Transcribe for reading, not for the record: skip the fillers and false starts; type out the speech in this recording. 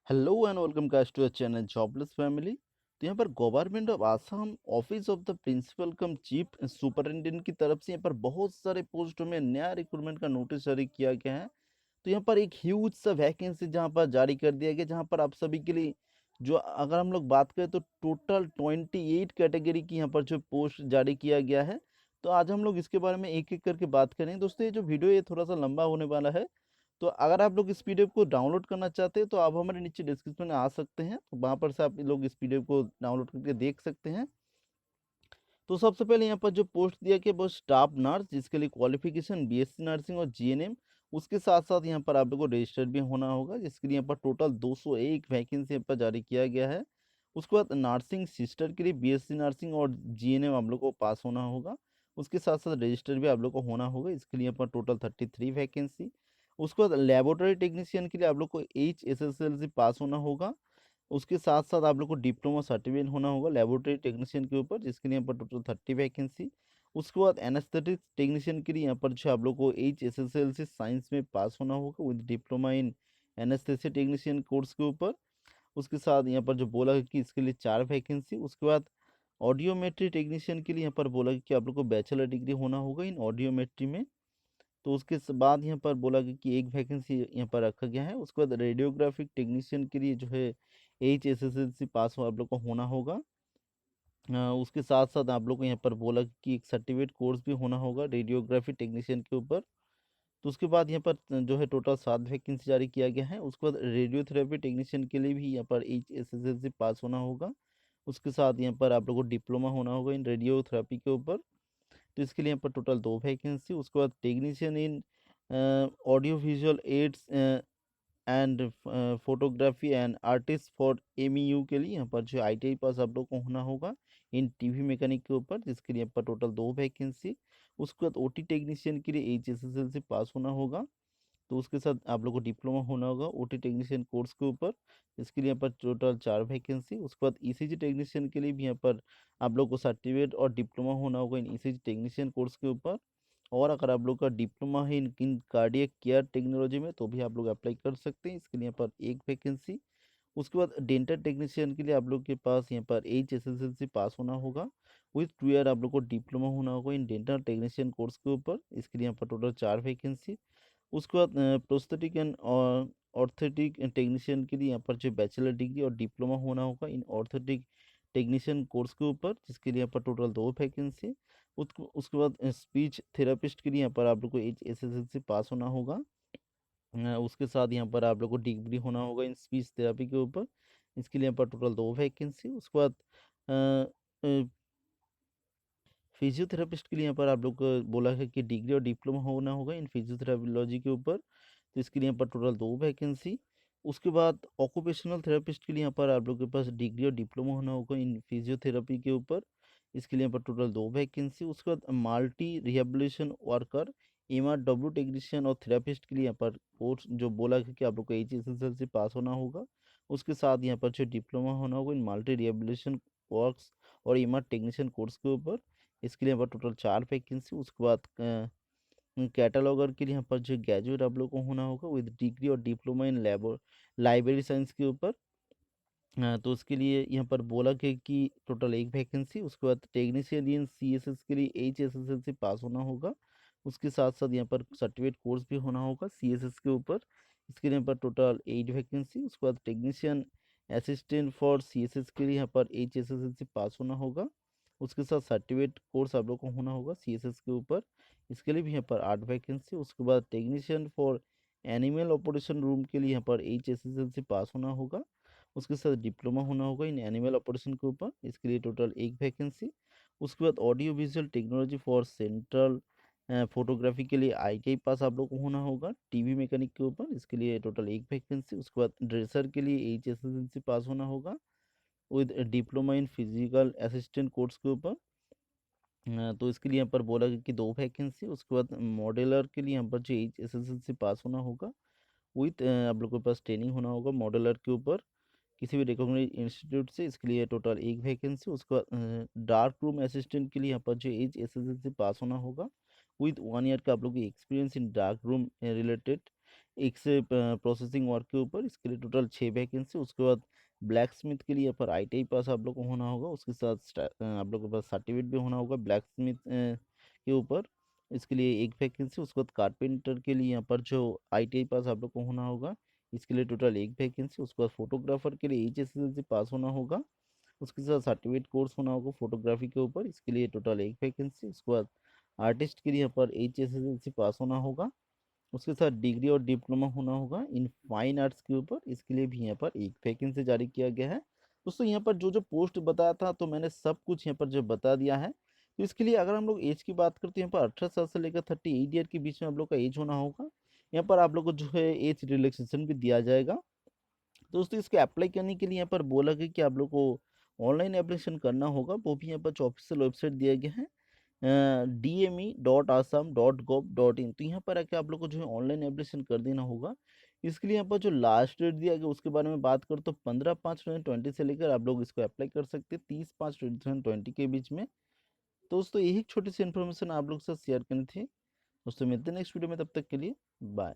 Hello and welcome guys to our channel jobless family. तो यहाँ पर government of Assam office of the principal cum chief superintendent की तरफ से यहाँ पर बहुत सारे पोस्टों में नया रिक्रूटमेंट का नोटिस जारी किया गया है। तो यहाँ पर एक ह्यूज सा वैकेंसी जहाँ पर जारी कर दिया गया, जहाँ पर आप सभी के लिए जो अगर हम लोग बात करें तो टोटल 28 कैटेगरी की यहाँ पर जो पोस्ट जारी किया गया है। तो आज हम लोग इसके बारे में एक एक करके बात करें। दोस्तों ये जो वीडियो ये थोड़ा सा लंबा होने वाला है, तो अगर आप लोग इस पीडीएफ को डाउनलोड करना चाहते हैं तो आप हमारे नीचे डिस्क्रिप्शन में आ सकते हैं, तो वहाँ पर से आप लोग इस पीडीएफ को डाउनलोड करके देख सकते हैं। तो सबसे पहले यहाँ पर जो पोस्ट दिया गया वो स्टाफ नर्स, जिसके लिए क्वालिफिकेशन बीएससी नर्सिंग और जीएनएम। उसके साथ साथ यहाँ पर आप लोग को रजिस्टर्ड भी होना होगा, जिसके लिए यहाँ पर टोटल 201 वैकेंसी यहाँ पर जारी किया गया है। उसके बाद नर्सिंग सिस्टर के लिए बीएससी नर्सिंग और जीएनएम आप लोग को पास होना होगा। उसके साथ साथ रजिस्टर भी आप लोग को होना होगा, इसके लिए यहाँ पर टोटल 33 वैकेंसी। उसके बाद लेबोरेटरी टेक्नीशियन के लिए आप लोग को HSSLC पास होना होगा। उसके साथ साथ आप लोग को डिप्लोमा सर्टिफिकेट होना होगा लेबोरेटरी टेक्नीशियन के ऊपर, जिसके लिए यहाँ पर टोटल 30 वैकेंसी। उसके बाद एनेस्थेटिक्स टेक्नीशियन के लिए यहाँ पर जो आप लोग को HSSLC साइंस में पास होना होगा with diploma in anaesthesia technician course के ऊपर। उसके साथ यहाँ पर जो बोला है कि इसके लिए 4 वैकेंसी। उसके बाद ऑडियोमेट्री टेक्नीशियन के लिए यहाँ पर बोला कि आप लोग को बैचलर डिग्री होना होगा इन ऑडियोमेट्री में। तो उसके बाद यहाँ पर बोला गया कि एक वैकेंसी यहाँ पर रखा गया है। उसके बाद रेडियोग्राफिक टेक्नीशियन के लिए जो है HSSLC पास हो आप लोग को होना होगा। उसके साथ साथ आप लोग को यहाँ पर बोला कि एक सर्टिफिकेट कोर्स भी होना होगा रेडियोग्राफी टेक्नीशियन के ऊपर। तो उसके बाद यहाँ पर जो है टोटल 7 वैकेंसी जारी किया गया है। उसके बाद रेडियोथेरेपी टेक्नीशियन के लिए भी यहाँ पर HSSLC पास होना होगा। उसके साथ यहाँ पर आप लोग को डिप्लोमा होना होगा इन रेडियोथेरेपी के ऊपर। तो इसके लिए यहाँ पर टोटल 2 वैकेंसी। उसके बाद technician in audio visual aids and photography and artist for MEU के लिए यहाँ पर जो ITI पास आप लोग को होना होगा इन टीवी मैकेनिक के ऊपर, जिसके लिए यहाँ पर टोटल 2 वैकेंसी। उसके बाद OT टेक्नीशियन के लिए HSSLC पास होना होगा। तो उसके साथ आप लोग को डिप्लोमा होना होगा OT टेक्नीशियन कोर्स के ऊपर, इसके लिए यहाँ पर टोटल 4 वैकेंसी। उसके बाद ECG टेक्नीशियन के लिए भी यहाँ पर आप लोग को सर्टिफिकेट और डिप्लोमा होना होगा इन ECG टेक्नीशियन कोर्स के ऊपर। और अगर आप लोग का डिप्लोमा है इन कार्डियक केयर टेक्नोलॉजी में तो भी आप लोग अप्लाई कर सकते हैं, इसके लिए यहाँ पर एक वैकेंसी। उसके बाद डेंटल टेक्नीशियन के लिए आप लोग के पास यहाँ पर HSSLC पास होना होगा विथ 2 ईयर आप लोग को डिप्लोमा होना होगा इन डेंटल टेक्नीशियन कोर्स के ऊपर, इसके लिए यहाँ पर टोटल 4 वैकेंसी। उसके बाद प्रोस्थेटिक एंड ऑर्थोटिक टेक्नीशियन के लिए यहाँ पर जो बैचलर डिग्री और डिप्लोमा होना होगा इन ऑर्थोटिक टेक्नीशियन कोर्स के ऊपर, जिसके लिए यहाँ पर टोटल 2 वैकेंसी। उसके बाद स्पीच थेरापिस्ट के लिए यहाँ पर आप लोग को HSSLC पास होना होगा। उसके साथ यहाँ पर आप लोग को डिग्री होना होगा इन स्पीच थेरेपी के ऊपर, इसके लिए यहाँ पर टोटल 2 वैकेंसी। उसके बाद फिजियोथेरापिस्ट के लिए यहाँ पर आप लोग को बोला है कि डिग्री और डिप्लोमा होना होगा इन फिजियोथेरापिलॉजी के ऊपर, तो इसके लिए यहाँ पर टोटल 2 वैकेंसी। उसके बाद ऑक्यूपेशनल थेरेपिस्ट के लिए यहाँ पर आप लोग के पास डिग्री और डिप्लोमा होना होगा इन फिजियोथेरेपी के ऊपर, इसके लिए यहाँ पर टोटल 2 वैकेंसी। उसके बाद multi rehabilitation worker MRW technician और थेरेपिस्ट के लिए यहाँ पर कोर्स जो बोला है कि आप लोग को HSSLC पास होना होगा। उसके साथ यहाँ पर जो डिप्लोमा होना होगा इन मल्टी रिहेबिलिटेशन वर्क्स और MR टेक्नीशियन कोर्स के ऊपर, इसके लिए यहाँ पर टोटल 4 वैकेंसी। उसके बाद कैटलॉगर के लिए यहाँ पर जो ग्रेजुएट आप लोग को होना होगा विद डिग्री और डिप्लोमा इन लाइब्रेरी साइंस के ऊपर। तो उसके लिए यहाँ पर बोला कि टोटल एक वैकेंसी। उसके बाद टेक्नीशियन इन CSS के लिए HSSLC पास होना होगा। उसके साथ साथ यहाँ पर सर्टिफिकेट कोर्स भी होना होगा CSS के ऊपर, इसके लिए यहाँ पर टोटल 8 वैकेंसी। उसके बाद टेक्नीशियन असिस्टेंट फॉर CSS के लिए यहाँ पर HSSLC पास होना होगा। उसके साथ सर्टिफिकेट कोर्स आप लोग को होना होगा CSS के ऊपर, इसके लिए भी यहाँ पर 8 वैकेंसी। उसके बाद technician for animal operation room के लिए यहाँ पर HSSLC पास होना होगा। उसके साथ डिप्लोमा होना होगा इन एनिमल ऑपरेशन के ऊपर, इसके लिए टोटल एक वैकेंसी। उसके बाद audio visual technology for central photography के लिए ITI पास आप लोग को होना होगा टीवी मैकेनिक के ऊपर, इसके लिए टोटल एक वैकेंसी। उसके बाद ड्रेसर के लिए HSSLC पास होना होगा with diploma in physical assistant course के ऊपर। तो इसके लिए यहाँ पर बोला गया कि 2 वैकेंसी। उसके बाद मॉडलर के लिए यहाँ पर जो HSSLC पास होना होगा विथ आप लोग के पास ट्रेनिंग होना होगा मॉडलर के ऊपर किसी भी रिकॉग्नाइज इंस्टीट्यूट से, इसके लिए टोटल एक वैकेंसी। उसके बाद डार्क रूम असिस्टेंट के लिए यहाँ पर जो HSSLC पास होना होगा विथ 1 ईयर का आप लोग की experience in dark room related, एक से प्रोसेसिंग वर्क के ऊपर, इसके लिए टोटल 6 वैकेंसी। उसके बाद ब्लैक स्मिथ के लिए यहाँ पर ITI पास आप लोग को होना होगा, उसके साथ आप लोग के पास सर्टिफिकेट भी होना होगा ब्लैक स्मिथ के ऊपर, इसके लिए एक वैकेंसी। उसके बाद कारपेंटर के लिए यहाँ पर जो ITI पास आप लोग को होना होगा, इसके लिए टोटल एक वैकेंसी। उसके बाद फोटोग्राफर के लिए HSLC पास होना होगा, उसके साथ सर्टिफिकेट कोर्स होना होगा फोटोग्राफी के ऊपर, इसके लिए टोटल एक वैकेंसी। उसके बाद आर्टिस्ट के लिए यहाँ पर HSLC पास होना होगा, उसके साथ डिग्री और डिप्लोमा होना होगा इन फाइन आर्ट्स के ऊपर, इसके लिए भी यहाँ पर एक वैकेंसी जारी किया गया है। दोस्तों यहाँ पर जो जो पोस्ट बताया था तो मैंने सब कुछ यहाँ पर जो बता दिया है। तो इसके लिए अगर हम लोग एज की बात करते हैं, यहाँ पर 18 साल से लेकर 38 ईयर के बीच में आप लोग का एज होना होगा। यहाँ पर आप लोग को जो है एज रिलैक्सेशन भी दिया जाएगा। दोस्तों इसके अप्लाई करने के लिए यहाँ पर बोला गया कि आप लोग को ऑनलाइन एप्लीकेशन करना होगा, वो भी यहाँ पर जो ऑफिशियल वेबसाइट दिया गया है dme.assam.gov.in। तो यहाँ पर आके आप लोग को जो है ऑनलाइन एप्लीकेशन कर देना होगा। इसके लिए यहाँ पर जो लास्ट डेट दिया गया उसके बारे में बात करो तो 15/5/2020 से लेकर आप लोग इसको अप्लाई कर सकते हैं 30/5/2020 के बीच में। दोस्तों यही छोटी सी इन्फॉर्मेशन आप लोग के साथ शेयर करनी थी। दोस्तों मिलते हैं नेक्स्ट वीडियो में, तब तक के लिए बाय।